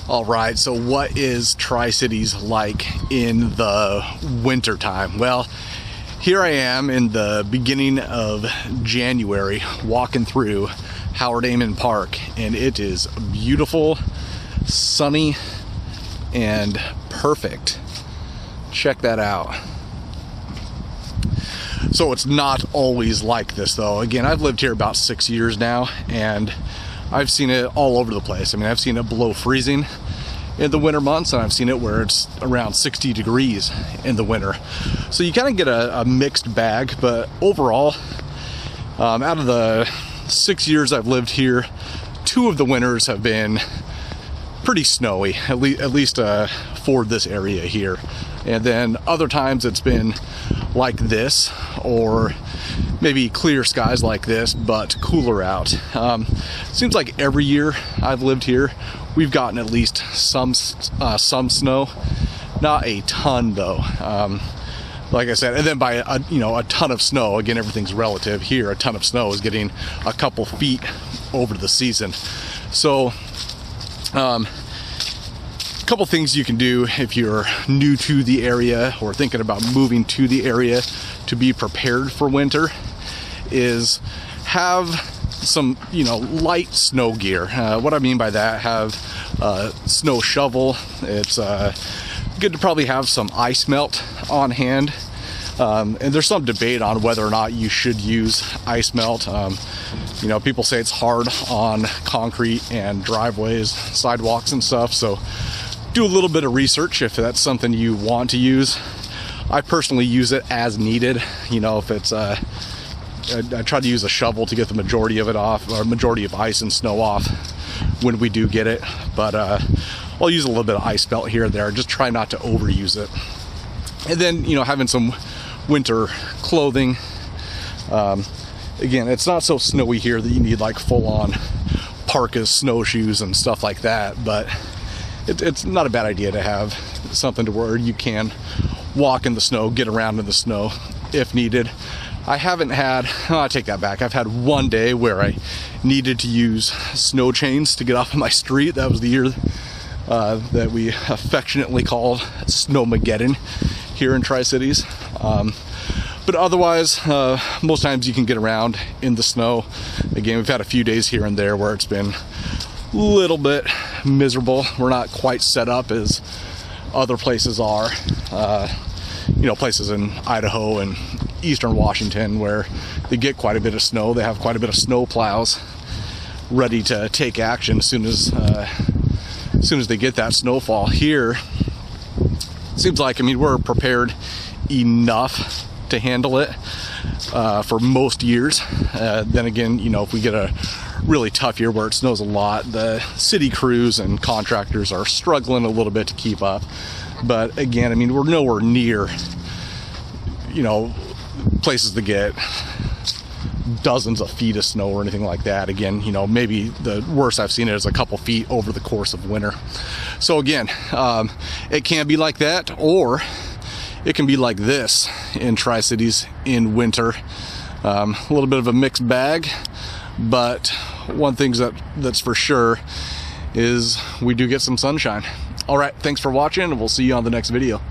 All right, so what is Tri-Cities like in the winter time? Well, here I am in the beginning of January walking through Howard Amon Park, and it is beautiful, sunny, and perfect. Check that out. So it's not always like this though. Again, I've lived here about 6 years now, and I've seen it all over the place. I mean, I've seen it below freezing in the winter months, and I've seen it where it's around 60 degrees in the winter. So you kind of get a mixed bag, but overall, out of the 6 years I've lived here, 2 of the winters have been pretty snowy, at least for this area here. And then other times it's been like this, or maybe clear skies like this, but cooler out. Seems like every year I've lived here, we've gotten at least some snow, not a ton though. Like I said, and then by a ton of snow, again, everything's relative. Here, a ton of snow is getting a couple feet over the season. So, couple things you can do if you're new to the area or thinking about moving to the area to be prepared for winter is have some light snow gear. What I mean by that, have a snow shovel. It's good to probably have some ice melt on hand, and there's some debate on whether or not you should use ice melt. People say it's hard on concrete and driveways, sidewalks and stuff, so do a little bit of research if that's something you want to use. I personally use it as needed. If it's I try to use a shovel to get the majority of it off, or majority of ice and snow off when we do get it, but I'll use a little bit of ice melt here and there. Just try not to overuse it. And then having some winter clothing. Again, it's not so snowy here that you need like full-on parkas, snowshoes and stuff like that, but it's not a bad idea to have something to where you can walk in the snow, get around in the snow if needed. I haven't had, I take that back, I've had one day where I needed to use snow chains to get off of my street. That was the year that we affectionately called Snowmageddon here in Tri-Cities. But otherwise, most times you can get around in the snow. Again, we've had a few days here and there where it's been a little bit miserable. We're not quite set up as other places are. Places in Idaho and eastern Washington where they get quite a bit of snow. They have quite a bit of snow plows ready to take action as soon as they get that snowfall. Here, it seems like, we're prepared enough to handle it for most years. Then again, if we get a really tough year where it snows a lot, the city crews and contractors are struggling a little bit to keep up. But again, we're nowhere near places that get dozens of feet of snow or anything like that. Again, maybe the worst I've seen it is a couple feet over the course of winter. So again, it can be like that, or it can be like this in Tri-Cities in winter. A little bit of a mixed bag, but one thing that's for sure is we do get some sunshine. All right, thanks for watching, and we'll see you on the next video.